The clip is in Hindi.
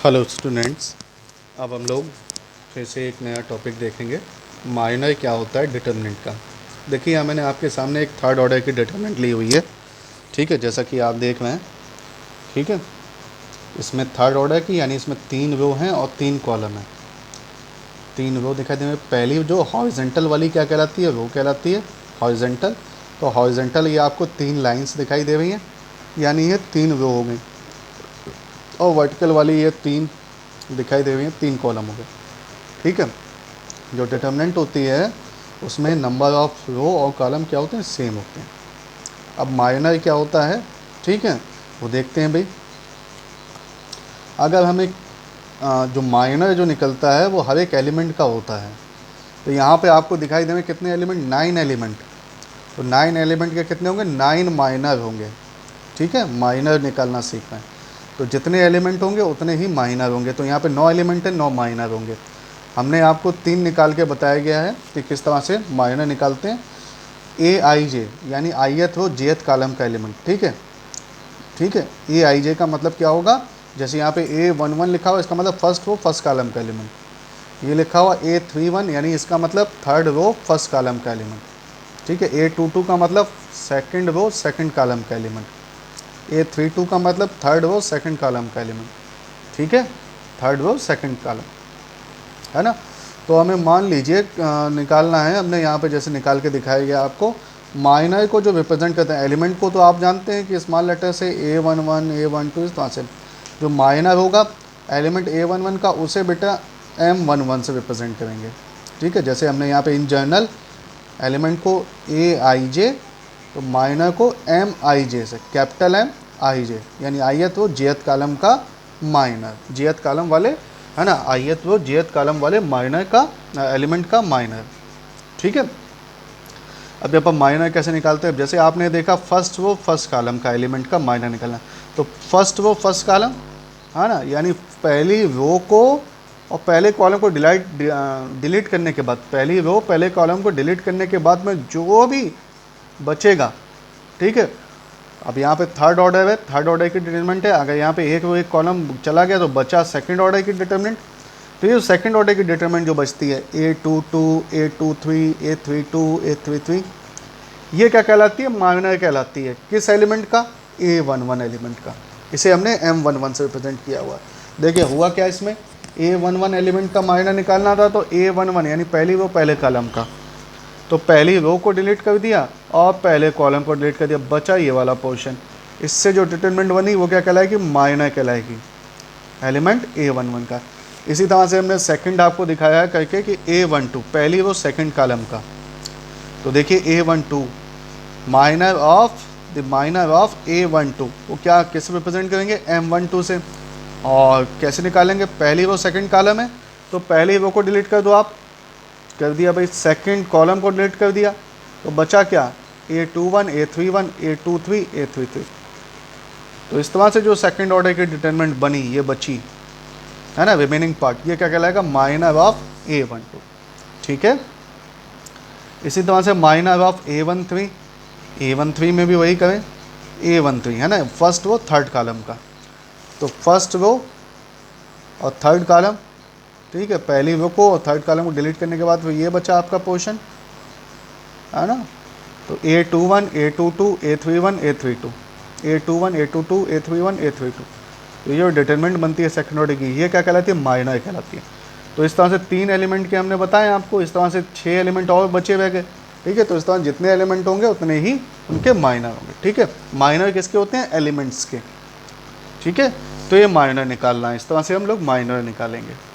Hello students. अब हम लोग फिर से एक नया टॉपिक देखेंगे। माइनर क्या होता है डिटर्मिनेंट का। देखिए यहाँ मैंने आपके सामने एक थर्ड ऑर्डर की डिटर्मिनेंट ली हुई है। ठीक है, जैसा कि आप देख रहे हैं। ठीक है, इसमें थर्ड ऑर्डर की यानी इसमें 3 रो हैं और 3 कॉलम हैं। 3 रो दिखाई दे रही है। पहली जो हॉरिजेंटल वाली क्या कहलाती है, रो कहलाती है हॉरिजेंटल। तो हॉरिजेंटल ये आपको 3 लाइन्स दिखाई दे रही हैं, यानी ये 3 रो हो गई। और वर्टिकल वाली ये 3 दिखाई दे रही हैं, 3 कॉलम हो गए। ठीक है, जो डिटर्मिनेंट होती है उसमें नंबर ऑफ रो और कॉलम क्या होते हैं, सेम होते हैं। अब माइनर क्या होता है, ठीक है, वो देखते हैं भाई। अगर हमें जो माइनर जो निकलता है वो हर एक एलिमेंट का होता है। तो यहाँ पे आपको दिखाई देंगे कितने एलिमेंट, 9 एलिमेंट। तो 9 एलिमेंट के कितने होंगे, 9 माइनर होंगे। ठीक है, माइनर निकालना सीख रहे हैं तो जितने एलिमेंट होंगे उतने ही माइनर होंगे। तो यहाँ पे 9 एलिमेंट है, 9 माइनर होंगे। हमने आपको 3 निकाल के बताया गया है कि किस तरह से माइनर निकालते हैं। ए आई जे यानी आईएथ रो जेथ कॉलम का एलिमेंट। ठीक है, ठीक है, ए आई जे का मतलब क्या होगा, जैसे यहाँ पे A11 लिखा हुआ इसका मतलब फर्स्ट रो फर्स्ट कॉलम का एलिमेंट। ये लिखा हुआ A31 यानी इसका मतलब थर्ड रो फर्स्ट कॉलम का एलिमेंट। ठीक है, A22 का मतलब सेकंड रो सेकंड कॉलम का एलिमेंट। A32 का मतलब थर्ड रो सेकंड कॉलम का एलिमेंट। ठीक है, थर्ड रो सेकंड कॉलम, है ना। तो हमें मान लीजिए निकालना है, हमने यहाँ पे जैसे निकाल के दिखाया गया आपको। माइनर को जो रिप्रेजेंट करते हैं एलिमेंट को, तो आप जानते हैं कि स्मॉल लेटर से A11 A12 इस तरह से जो माइनर होगा एलिमेंट A11 का उसे बेटा M11 से रिप्रेजेंट करेंगे। ठीक है, जैसे हमने यहाँ पे इन जनरल एलिमेंट को AIJ, तो माइनर को MIJ से, कैपिटल MIJ यानी आईएथ वो जेथ कॉलम का माइनर, जेथ कॉलम वाले, है ना, आईएथ वो जेथ कॉलम वाले माइनर का एलिमेंट का माइनर। ठीक है, अब अपन माइनर कैसे निकालते हैं, जैसे आपने देखा फर्स्ट वो फर्स्ट कॉलम का एलिमेंट का माइनर निकालना। तो फर्स्ट वो फर्स्ट कॉलम, है ना, यानी पहली रो को और पहले कॉलम को डिलीट करने के बाद, पहली रो पहले कॉलम को डिलीट करने के बाद में जो भी बचेगा। ठीक है, अब यहाँ पे थर्ड ऑर्डर है, थर्ड ऑर्डर की डिटर्मिनेंट है। अगर यहाँ पे एक कॉलम चला गया तो बचा सेकंड ऑर्डर की डिटर्मिनेंट। तो ये सेकंड ऑर्डर की डिटर्मिनेंट जो बचती है A22 A23 A32 A33, ये क्या कहलाती है, माइनर कहलाती है। किस एलिमेंट का, A11 एलिमेंट का। इसे हमने M11 से रिप्रेजेंट किया हुआ है। देखिए हुआ क्या, इसमें A11 एलिमेंट का माइनर निकालना था, तो A11 यानी पहली रो पहले कॉलम का, तो पहली रो को डिलीट कर दिया और पहले कॉलम को डिलीट कर दिया, बचा ये वाला पोर्शन। इससे जो डिटरमिनेंट बनी वो क्या कहलाएगी, माइनर कहलाएगी, एलिमेंट A11 का। इसी तरह से हमने सेकंड आपको दिखाया है करके कि A12 पहली रो सेकंड कॉलम का। तो देखिए A12 minor of the minor of A12 वो क्या कैसे रिप्रेजेंट करेंगे, M12 से। और कैसे निकालेंगे, पहली रो सेकंड कॉलम है तो पहली रो को डिलीट कर दो आप, कर दिया भाई, सेकंड कॉलम को डिलीट कर दिया, तो बचा क्या, A21 A31 A23 A33। तो इस तरह से जो सेकंड ऑर्डर की डिटरमिनेंट बनी ये बची, है ना, रिमेनिंग पार्ट, ये क्या कहलाएगा, माइनर ऑफ A12। ठीक है, इसी तरह से माइनर ऑफ A13, A13 में भी वही करें, A13 है ना, फर्स्ट रो थर्ड कॉलम का। तो फर्स्ट रो और थर्ड कॉलम, ठीक है, पहली रो को और थर्ड कॉलम को डिलीट करने के बाद फिर ये बचा आपका पोर्शन, है ना। तो A21 A22 A31 A32 A21 A22 A31 A32, तो ये जो डिटरमिनेंट बनती है सेकंड ऑर्डर की, ये क्या कहलाती है, माइनर कहलाती है। तो इस तरह से 3 एलिमेंट के हमने बताए आपको, इस तरह से 6 एलिमेंट और बचे रह गए। ठीक है, तो इस तरह जितने एलिमेंट होंगे उतने ही उनके माइनर होंगे। ठीक है, माइनर किसके होते हैं, एलिमेंट्स के। ठीक है, तो ये माइनर निकालना है, इस तरह से हम लोग माइनर निकालेंगे।